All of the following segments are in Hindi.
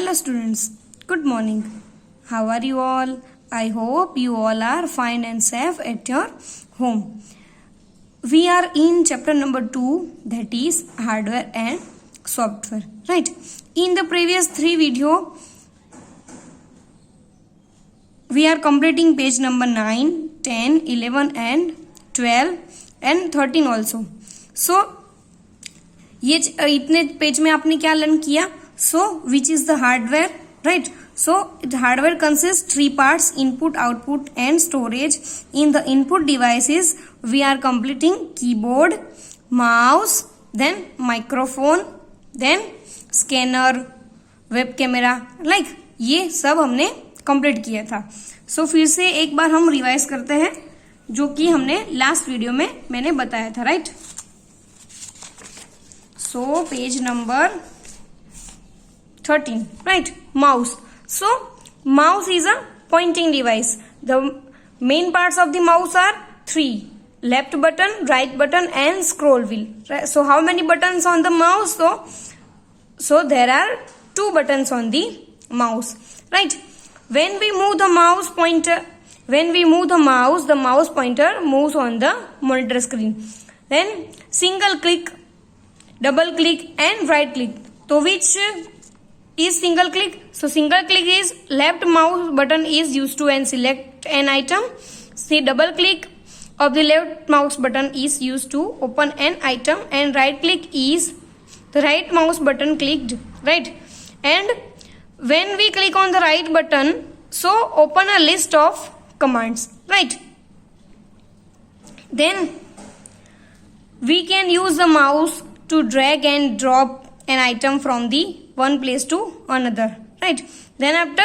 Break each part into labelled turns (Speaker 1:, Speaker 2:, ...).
Speaker 1: Hello students, good morning. How are you all? I hope you all are fine and safe at your home. We are in chapter number 2, that is hardware and software, right? In the previous 3 video, we are completing page number 9, 10, 11 and 12 and 13 also. So ये इतने पेज में आपने क्या लर्न किया? So which is the hardware, right? So the hardware consists 3 parts: input, output and storage. In the input devices we are completing keyboard, mouse, then microphone, then scanner, web camera, like ये सब हमने कंप्लीट किया था. So फिर से एक बार हम रिवाइज करते हैं जो कि हमने लास्ट वीडियो में मैंने बताया था, right? So page number 13, right? Mouse. So mouse is a pointing device. The main parts of the mouse are 3: left button, right button and scroll wheel, right? So how many buttons on the mouse? So there are 2 buttons on the mouse, right? When we move the mouse pointer, the mouse pointer moves on the monitor screen. Then single click, double click and right click. So which is single click? So single click is left mouse button is used to and select an item. See, double click of the left mouse button is used to open an item, and right click is the right mouse button clicked, right? And when we click on the right button, so open a list of commands, right? Then we can use the mouse to drag and drop an item from the one place to another, right? Then after,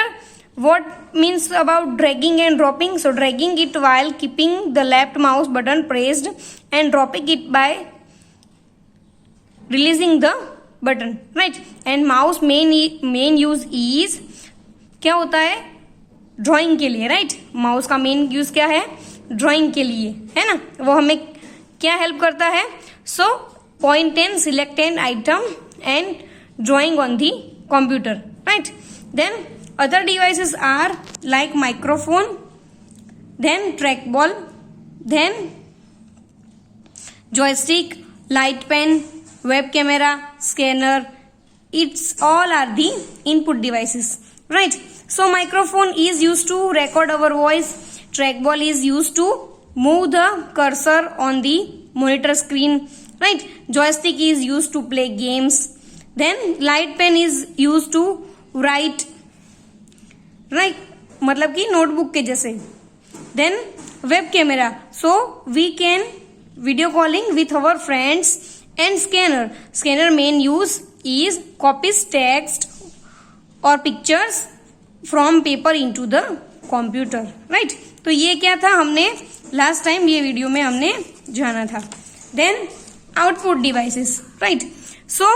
Speaker 1: what means about dragging and dropping? So dragging it while keeping the left mouse button pressed and dropping it by releasing the button, right? And mouse main use is क्या होता है? ड्राइंग के लिए, राइट? माउस का मेन यूज क्या है? ड्राइंग के लिए, है ना? वो हमें क्या हेल्प करता है? सो point and select an item and drawing on the computer, right? Then other devices are like microphone, then trackball, then joystick, light pen, web camera, scanner. It's all are the input devices, right? So microphone is used to record our voice. Trackball is used to move the cursor on the monitor screen, right? Joystick is used to play games. Then light pen is used to write, right? मतलब कि नोटबुक के जैसे. Then web camera, so we can video calling with our friends. And scanner main use is copies text or pictures from paper into the computer, right? तो ये क्या था, हमने लास्ट टाइम ये वीडियो में हमने जाना था. Then output devices, right? So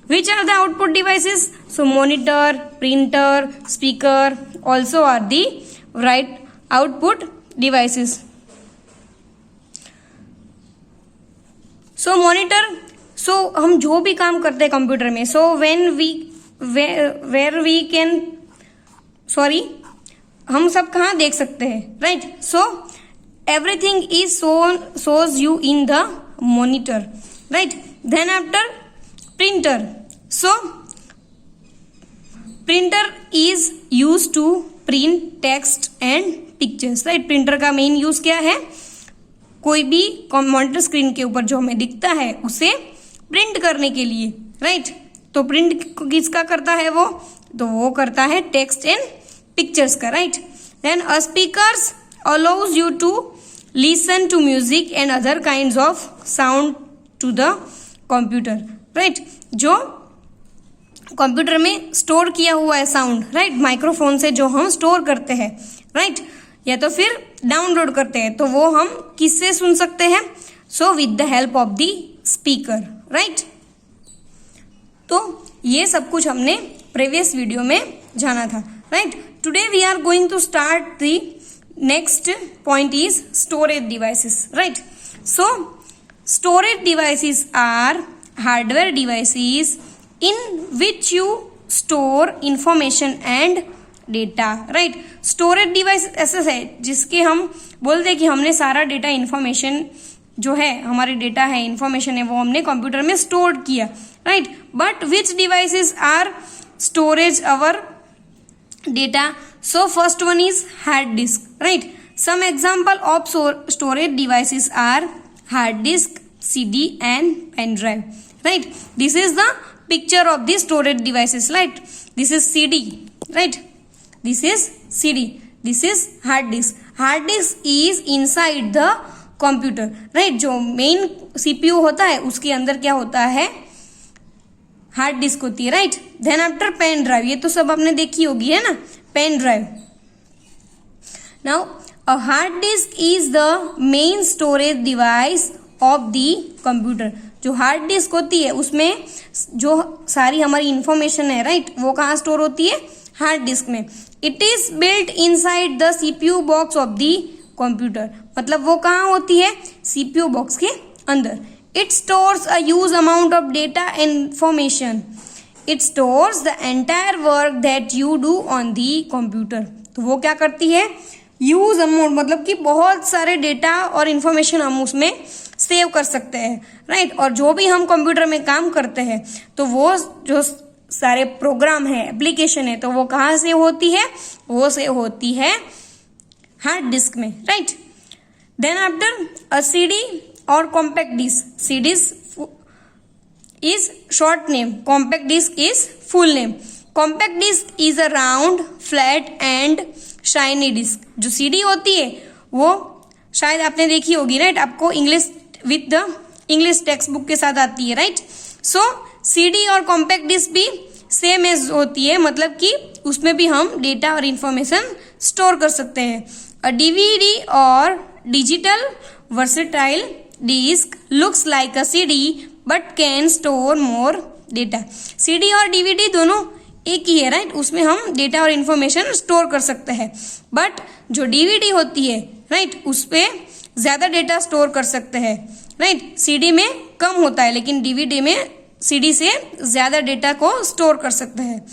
Speaker 1: which are the output devices? So monitor, printer, speaker also are the right output devices. So monitor, so हम जो भी काम करते हैं कंप्यूटर में, so where we can, sorry, हम सब कहाँ देख सकते हैं, right? So everything is shows you in the monitor, right? Then after, printer. So printer is used to print text and pictures, right? Printer का मेन यूज क्या है? कोई भी मॉनिटर स्क्रीन के ऊपर जो हमें दिखता है उसे प्रिंट करने के लिए, राइट? तो प्रिंट किसका करता है वो? तो वो करता है टेक्स्ट एंड पिक्चर्स का, right? Then a speakers allows you to listen to music and other kinds of sound to the computer, right? जो कंप्यूटर में स्टोर किया हुआ है साउंड, राइट? माइक्रोफोन से जो हम स्टोर करते हैं, राइट? या तो फिर डाउनलोड करते हैं, तो वो हम किससे सुन सकते हैं? So with the help of the speaker, right? तो ये सब कुछ हमने प्रीवियस वीडियो में जाना था, right? Today we are going to start the next point is storage devices, right? So storage devices are hardware devices in which you store information and data, right. Storage device ऐसे है जिसके हम बोलते हैं कि हमने सारा डेटा इंफॉर्मेशन जो है, हमारे डेटा है, इंफॉर्मेशन है, वो हमने कंप्यूटर में स्टोर किया, right. But which devices are storage our data? So first one is hard disk, right. Some example of storage devices are hard disk, CD and pen drive, right. This is the picture of the storage devices, right. This is CD, right. This is CD. This is hard disk. Hard disk is inside the computer, right. जो main CPU होता है उसके अंदर क्या होता है? हार्ड डिस्क होती है, right. Then after pen drive, ये तो सब आपने देखी होगी, है ना, pen drive. Now a hard disk is the main storage device of the computer. जो हार्ड डिस्क होती है उसमें जो सारी हमारी इंफॉर्मेशन है, राइट, वो कहाँ स्टोर होती है? हार्ड डिस्क में। It is built inside the CPU box of the computer, मतलब वो कहाँ होती है? CPU बॉक्स के अंदर। It stores a huge amount of data and information. It stores the entire work that you do on the computer. तो वो क्या करती है? ह्यूज अमाउंट, मतलब कि बहुत सारे डेटा और इंफॉर्मेशन हम उसमें सेव कर सकते हैं, राइट। और जो भी हम कंप्यूटर में काम करते हैं तो वो जो सारे प्रोग्राम है, एप्लीकेशन है, तो वो कहाँ से होती है? वो से होती है हार्ड डिस्क में, right. Then after a CD और compact disk. CD is short name, compact disk is full name. Compact disk is a round, flat and shiny disk. जो CD होती है वो शायद आपने देखी होगी, राइट, आपको English with the English text book के साथ आती है, राइट। सो CD और कॉम्पैक्ट डिस्क भी सेम एज होती है, मतलब कि उसमें भी हम डेटा और इंफॉर्मेशन स्टोर कर सकते हैं। अ DVD और digital versatile disk looks like a CD but can store more data. CD और DVD दोनों एक ही है, राइट, उसमें हम डेटा और इंफॉर्मेशन स्टोर कर सकते हैं। बट जो DVD होती है, राइट, उस पे ज्यादा डेटा स्टोर कर सकते हैं, राइट। CD में कम होता है, लेकिन DVD में CD से ज्यादा डेटा को स्टोर कर सकते हैं।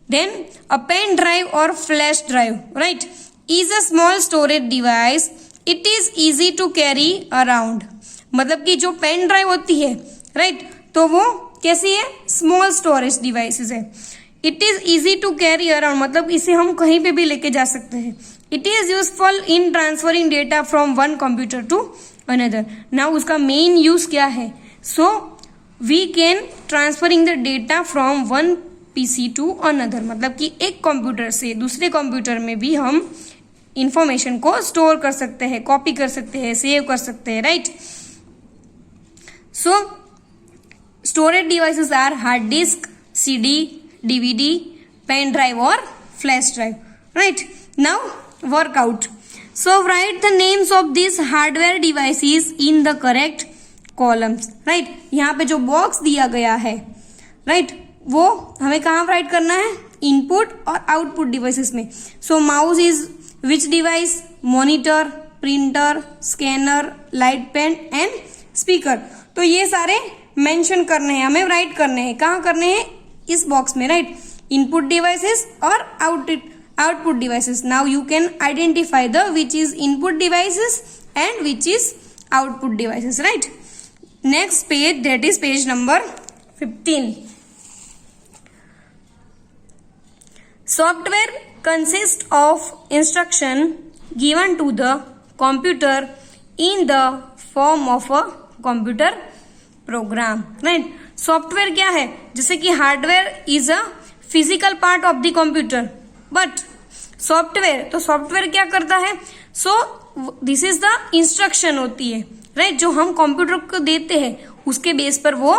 Speaker 1: देन अ पेन ड्राइव और flash drive, right, is a small storage device. It is easy to carry around, मतलब कि जो पेन ड्राइव होती है, राइट, तो वो कैसी है? स्मॉल स्टोरेज डिवाइसेस है। It is easy to carry around, मतलब इसे हम कहीं पे भी लेके जा सकते हैं। It is useful in transferring data from one computer to another. Now उसका मेन यूज क्या है? So we can transferring the data from one PC to another, मतलब कि एक कंप्यूटर से दूसरे कंप्यूटर में भी हम इंफॉर्मेशन को स्टोर कर सकते हैं, कॉपी कर सकते हैं, सेव कर सकते हैं, right. So storage devices are hard disk, CD, DVD, pen drive और flash drive, right. Now workout. So write the names of this hardware devices in the correct columns, right. यहाँ पे जो बॉक्स दिया गया है, राइट, वो हमें कहाँ राइट करना है? इनपुट और आउटपुट डिवाइसेस में। So mouse is which device? Monitor, printer, scanner, light pen and speaker. तो ये सारे मेंशन करने हैं, हमें राइट करने हैं। कहाँ करने हैं? इस बॉक्स में, राइट। इनपुट डिवाइसेस और output devices. Now you can identify the which is input devices and which is output devices, right. Next page, that is page number 15. Software consists of instruction given to the computer in the form of a computer program, right? Software क्या है? जैसे कि hardware is a physical part of the computer, but software, तो सॉफ्टवेयर क्या करता है? So this is the instruction होती है, राइट, जो हम कंप्यूटर को देते हैं उसके बेस पर वो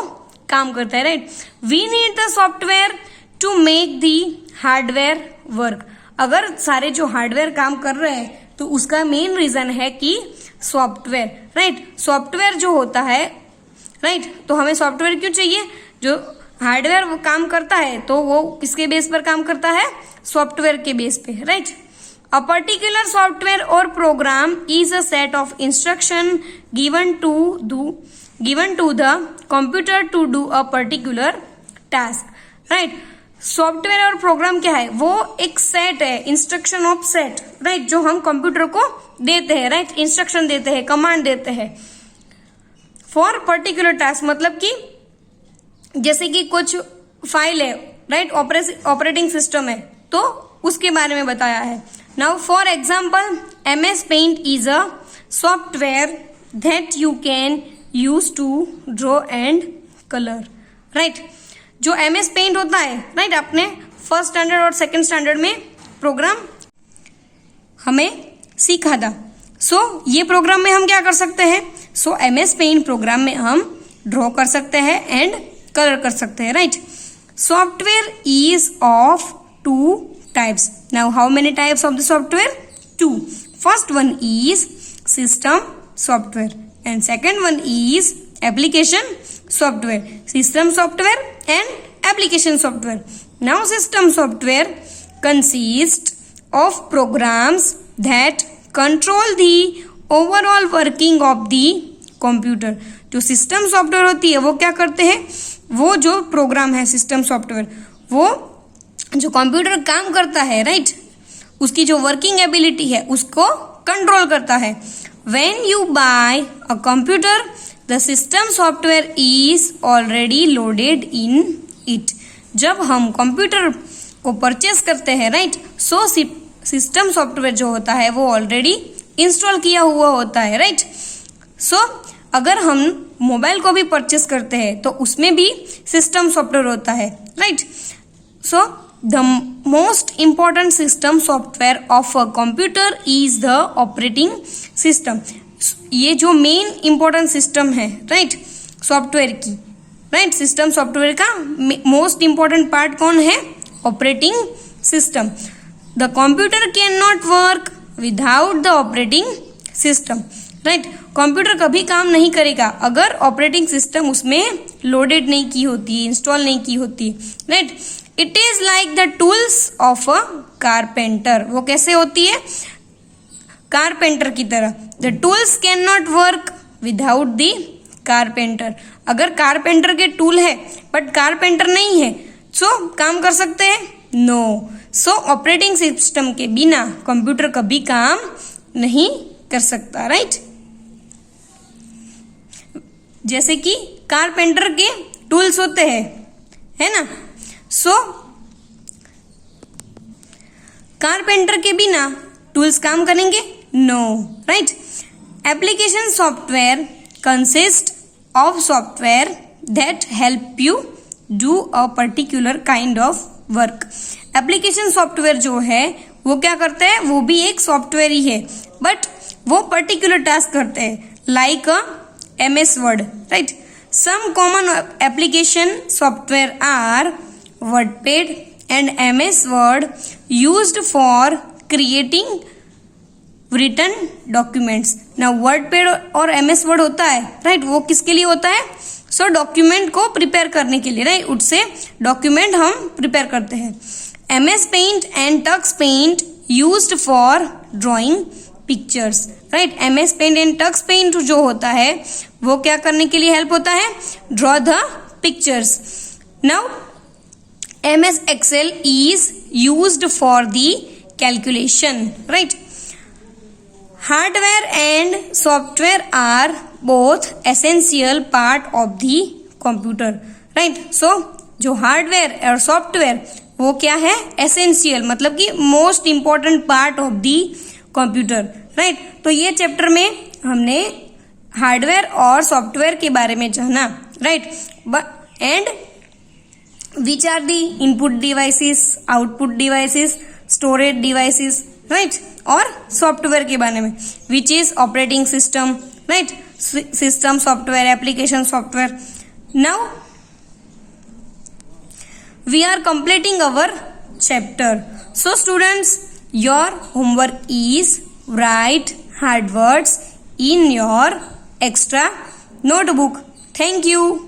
Speaker 1: काम करता है, right. We need the software to make the hardware work. अगर सारे जो हार्डवेयर काम कर रहे हैं तो उसका मेन रीजन है कि सॉफ्टवेयर, राइट। सॉफ्टवेयर जो होता है, राइट, तो हमें सॉफ्टवेयर क्यों चाहिए? जो हार्डवेयर वो काम करता है तो वो किसके बेस पर काम करता है? सॉफ्टवेयर के बेस पे, राइट। अ पर्टिकुलर सॉफ्टवेयर और program is a set of instruction given to the computer to do a particular task, right. Software और प्रोग्राम क्या है, वो एक सेट है, इंस्ट्रक्शन ऑफ सेट, राइट, जो हम कंप्यूटर को देते हैं, राइट, इंस्ट्रक्शन देते हैं, कमांड देते हैं फॉर पर्टिकुलर टास्क। मतलब कि जैसे कि कुछ फाइल है, राइट, ऑपरेटिंग सिस्टम है, तो उसके बारे में बताया है। Now for example, MS Paint is a software that you can use to draw and colour, right. जो MS Paint होता है, राइट, आपने फर्स्ट स्टैंडर्ड और सेकंड स्टैंडर्ड में प्रोग्राम हमें सीखा था। सो ये प्रोग्राम में हम क्या कर सकते हैं, सो MS Paint प्रोग्राम में हम ड्रॉ कर सकते हैं एंड कलर कर सकते हैं, right. Software is of 2 types. Now how many types of the software? 2. First one is system software and second one is application software. System software and application software. Now system software consists of programs that control the overall working of the computer. जो सिस्टम सॉफ्टवेयर होती है वो क्या करते हैं, वो जो प्रोग्राम है सिस्टम सॉफ्टवेयर, वो जो कंप्यूटर काम करता है, राइट, उसकी जो वर्किंग एबिलिटी है उसको कंट्रोल करता है। When you buy a computer the system software is already loaded in it. जब हम कंप्यूटर को परचेस करते हैं, राइट, सो सिस्टम सॉफ्टवेयर जो होता है वो ऑलरेडी इंस्टॉल किया हुआ होता है, राइट। सो अगर हम मोबाइल को भी परचेस करते हैं तो उसमें भी सिस्टम सॉफ्टवेयर होता है, right. So the most important system software of a computer is the operating system. ये जो मेन इंपॉर्टेंट सिस्टम है, राइट, सॉफ्टवेयर की, राइट, सिस्टम सॉफ्टवेयर का मोस्ट इंपॉर्टेंट पार्ट कौन है, operating system. The computer can not work without the operating system, right. Computer कभी काम नहीं करेगा अगर ऑपरेटिंग सिस्टम उसमें लोडेड नहीं की होती, इंस्टॉल नहीं की होती, right. It is like the tools of a carpenter. वो कैसे होती है, कारपेंटर की तरह। The tools can not work without the carpenter. अगर कारपेंटर के टूल है बट कारपेंटर नहीं है, सो काम कर सकते हैं, नो। सो ऑपरेटिंग सिस्टम के बिना कंप्यूटर कभी काम नहीं कर सकता, राइट। जैसे कि कारपेंटर के टूल्स होते हैं, है ना। सो कारपेंटर के बिना टूल्स काम करेंगे, no, right. Application software consist of software that help you do a particular kind of work. Application software जो है वो क्या करते हैं, वो भी एक सॉफ्टवेयर ही है बट वो पर्टिकुलर टास्क करते हैं, like MS Word, right. Some common application software are WordPad and MS Word used for creating written documents. Now WordPad और MS Word होता है, राइट, वो किसके लिए होता है, सो डॉक्यूमेंट को प्रिपेयर करने के लिए, राइट, उससे डॉक्यूमेंट हम प्रिपेयर करते हैं। MS Paint and Tux Paint used for drawing pictures, right. MS Paint and Tux Paint जो होता है वो क्या करने के लिए हेल्प होता है, draw the pictures. Now MS Excel is used for the calculation, right. Hardware and software are both essential part of the computer, right. So जो हार्डवेयर और सॉफ्टवेयर वो क्या है, एसेंशियल, मतलब कि most important part of the computer, right. तो ये चैप्टर में हमने हार्डवेयर और सॉफ्टवेयर के बारे में जाना, right, and which are the input devices, output devices, storage devices, right, और सॉफ्टवेयर के बारे में which is operating system, right, system software, application software. Now we are completing our chapter. So students, your homework is write hard words in your extra notebook. Thank you.